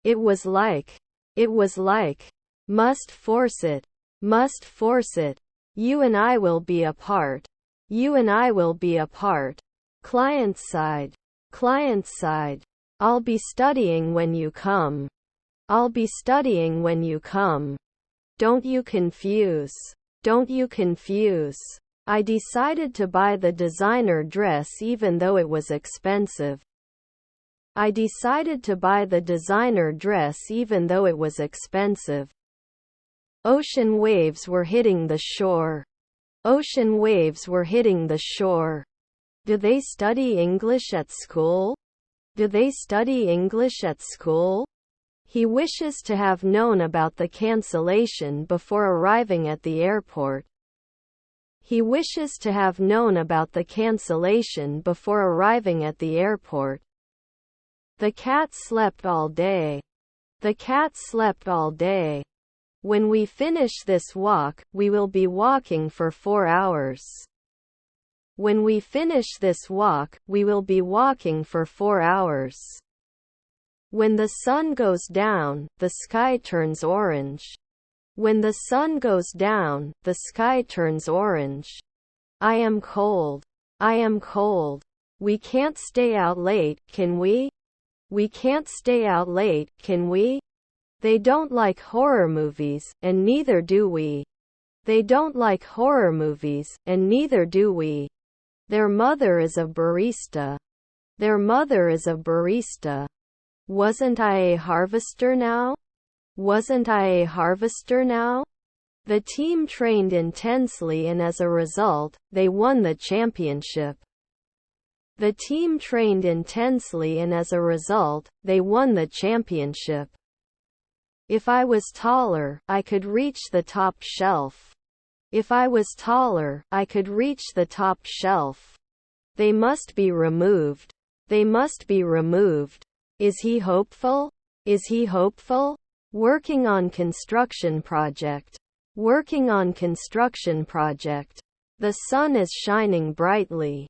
It was like. It was like. Must force it. Must force it. You and I will be apart. You and I will be apart. Client side. Client side. I'll be studying when you come. I'll be studying when you come. Don't you confuse. Don't you confuse. I decided to buy the designer dress even though it was expensive. I decided to buy the designer dress even though it was expensive. Ocean waves were hitting the shore. Ocean waves were hitting the shore. Do they study English at school? Do they study English at school? He wishes to have known about the cancellation before arriving at the airport. He wishes to have known about the cancellation before arriving at the airport. The cat slept all day. The cat slept all day. When we finish this walk, we will be walking for 4 hours. When we finish this walk, we will be walking for 4 hours. When the sun goes down, the sky turns orange. When the sun goes down, the sky turns orange. I am cold. I am cold. We can't stay out late, can we? We can't stay out late, can we? They don't like horror movies, and neither do we. They don't like horror movies, and neither do we. Their mother is a barista. Their mother is a barista. Wasn't I a harvester now? Wasn't I a harvester now? The team trained intensely and as a result, they won the championship. The team trained intensely and as a result, they won the championship. If I was taller, I could reach the top shelf. If I was taller, I could reach the top shelf. They must be removed. They must be removed. Is he hopeful? Is he hopeful? Working on construction project. Working on construction project. The sun is shining brightly.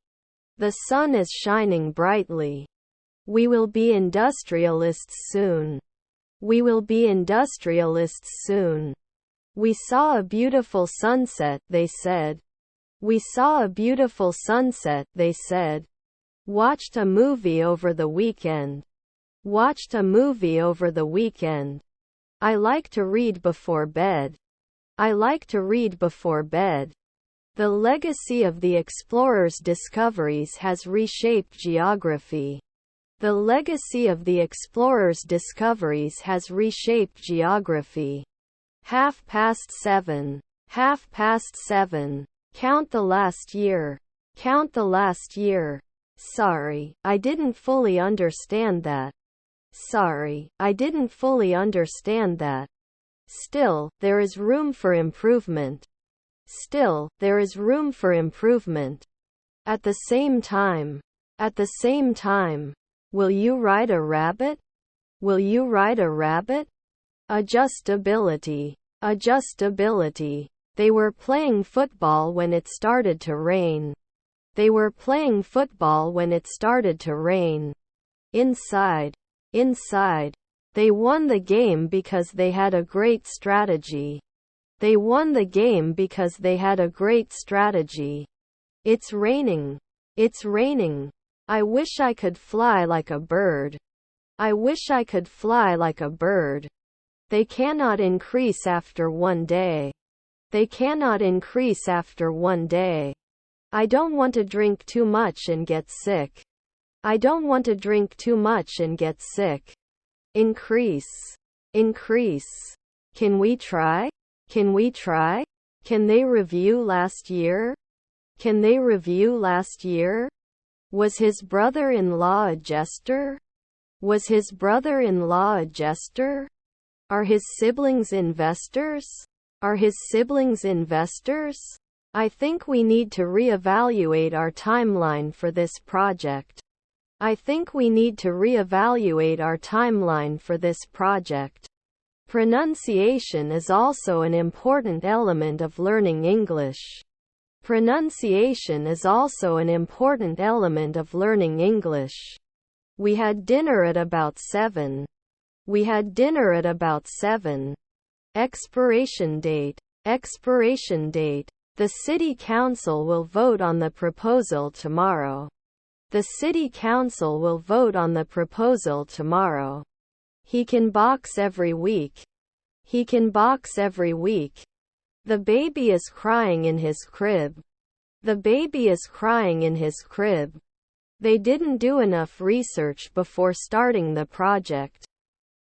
The sun is shining brightly. We will be industrialists soon. We will be industrialists soon. We saw a beautiful sunset, they said. We saw a beautiful sunset, they said. Watched a movie over the weekend. Watched a movie over the weekend. I like to read before bed. I like to read before bed. The legacy of the explorers' discoveries has reshaped geography. The legacy of the explorers' discoveries has reshaped geography. 7:30. 7:30. Count the last year. Count the last year. Sorry, I didn't fully understand that. Sorry, I didn't fully understand that. Still, there is room for improvement. Still, there is room for improvement. At the same time. At the same time. Will you ride a rabbit? Will you ride a rabbit? Adjustability. Adjustability. They were playing football when it started to rain. They were playing football when it started to rain. Inside. Inside. They won the game because they had a great strategy. They won the game because they had a great strategy. It's raining. It's raining. I wish I could fly like a bird. I wish I could fly like a bird. They cannot increase after one day. They cannot increase after one day. I don't want to drink too much and get sick. I don't want to drink too much and get sick. Increase. Increase. Can we try? Can we try? Can they review last year? Can they review last year? Was his brother-in-law a jester? Was his brother-in-law a jester? Are his siblings investors? Are his siblings investors? I think we need to reevaluate our timeline for this project. I think we need to reevaluate our timeline for this project. Pronunciation is also an important element of learning English. Pronunciation is also an important element of learning English. We had dinner at about 7. We had dinner at about 7. Expiration date. Expiration date. The city council will vote on the proposal tomorrow. The city council will vote on the proposal tomorrow. He can box every week. He can box every week. The baby is crying in his crib. The baby is crying in his crib. They didn't do enough research before starting the project.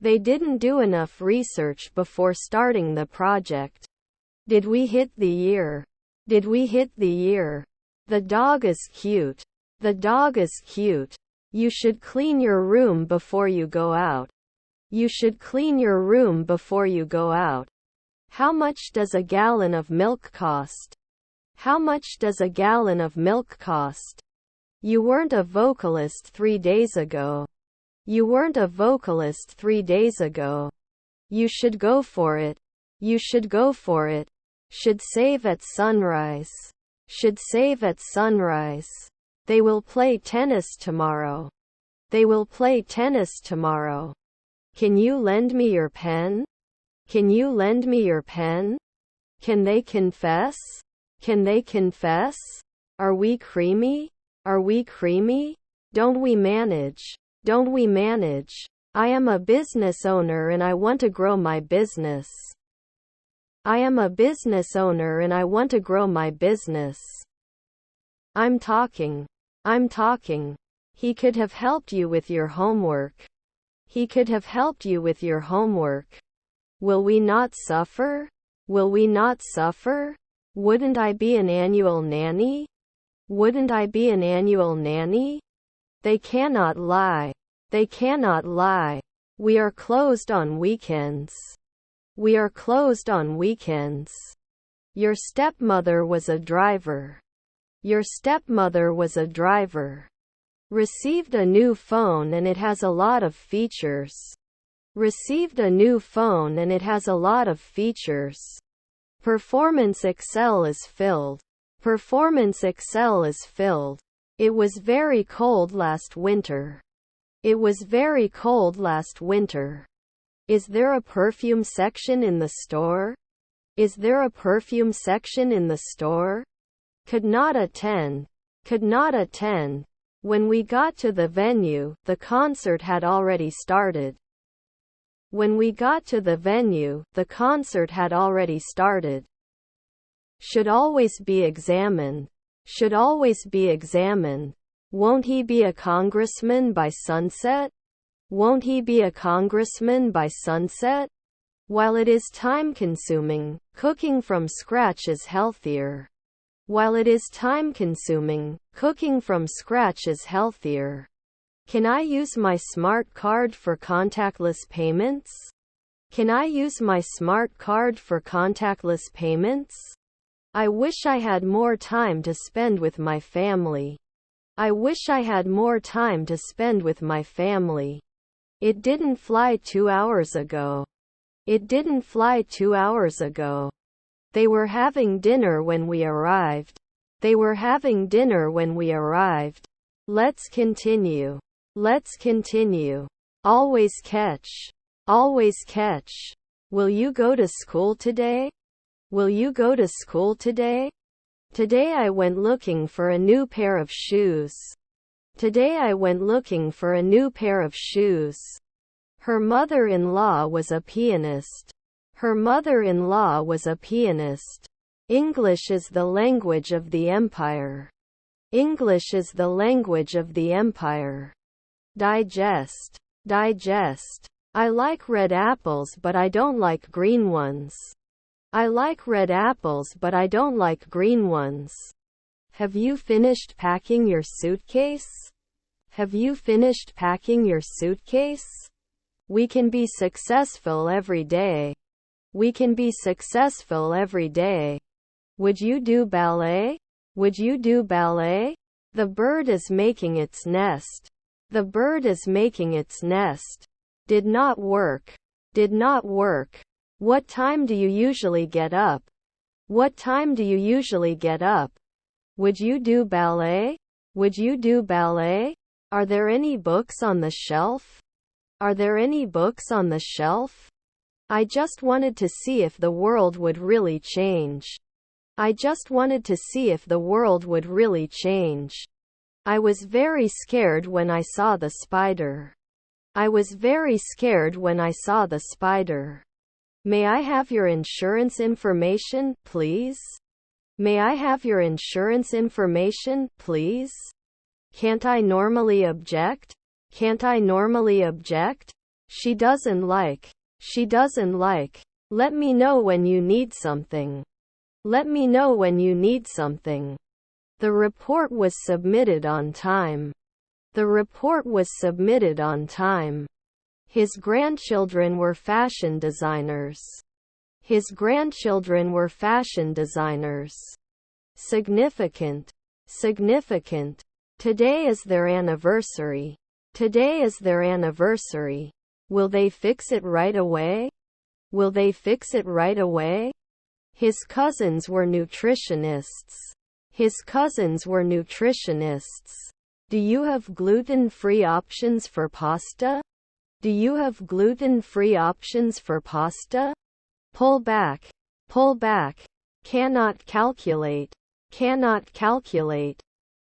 They didn't do enough research before starting the project. Did we hit the year? Did we hit the year? The dog is cute. The dog is cute. You should clean your room before you go out. You should clean your room before you go out. How much does a gallon of milk cost? How much does a gallon of milk cost? You weren't a vocalist 3 days ago. You weren't a vocalist 3 days ago. You should go for it. You should go for it. Should save at sunrise. Should save at sunrise. They will play tennis tomorrow. They will play tennis tomorrow. Can you lend me your pen? Can you lend me your pen? Can they confess? Can they confess? Are we creamy? Are we creamy? Don't we manage? Don't we manage? I am a business owner and I want to grow my business. I am a business owner and I want to grow my business. I'm talking. I'm talking. He could have helped you with your homework. He could have helped you with your homework. Will we not suffer? Will we not suffer? Wouldn't I be an annual nanny? Wouldn't I be an annual nanny? They cannot lie. They cannot lie. We are closed on weekends. We are closed on weekends. Your stepmother was a driver. Your stepmother was a driver. Received a new phone and it has a lot of features. Received a new phone and it has a lot of features. Performance Excel is filled. Performance Excel is filled. It was very cold last winter. It was very cold last winter. Is there a perfume section in the store? Is there a perfume section in the store? Could not attend. Could not attend. When we got to the venue, the concert had already started. When we got to the venue, the concert had already started. Should always be examined. Should always be examined. Won't he be a congressman by sunset? Won't he be a congressman by sunset? While it is time-consuming, cooking from scratch is healthier. While it is time-consuming, cooking from scratch is healthier. Can I use my smart card for contactless payments? Can I use my smart card for contactless payments? I wish I had more time to spend with my family. I wish I had more time to spend with my family. It didn't fly 2 hours ago. It didn't fly 2 hours ago. They were having dinner when we arrived. They were having dinner when we arrived. Let's continue. Let's continue. Always catch. Always catch. Will you go to school today? Will you go to school today? Today I went looking for a new pair of shoes. Today I went looking for a new pair of shoes. Her mother-in-law was a pianist. Her mother-in-law was a pianist. English is the language of the empire. English is the language of the empire. Digest. Digest. I like red apples but I don't like green ones. I like red apples but I don't like green ones. Have you finished packing your suitcase? Have you finished packing your suitcase? We can be successful every day. We can be successful every day. Would you do ballet? Would you do ballet? The bird is making its nest. The bird is making its nest. Did not work. Did not work. What time do you usually get up? What time do you usually get up? Would you do ballet? Would you do ballet? Are there any books on the shelf? Are there any books on the shelf? I just wanted to see if the world would really change. I just wanted to see if the world would really change. I was very scared when I saw the spider. I was very scared when I saw the spider. May I have your insurance information, please? May I have your insurance information, please? Can't I normally object? Can't I normally object? She doesn't like. She doesn't like. Let me know when you need something. Let me know when you need something. The report was submitted on time. The report was submitted on time. His grandchildren were fashion designers. His grandchildren were fashion designers. Significant. Significant. Today is their anniversary. Today is their anniversary. Will they fix it right away? Will they fix it right away? His cousins were nutritionists. His cousins were nutritionists. Do you have gluten-free options for pasta? Do you have gluten-free options for pasta? Pull back. Pull back. Cannot calculate. Cannot calculate.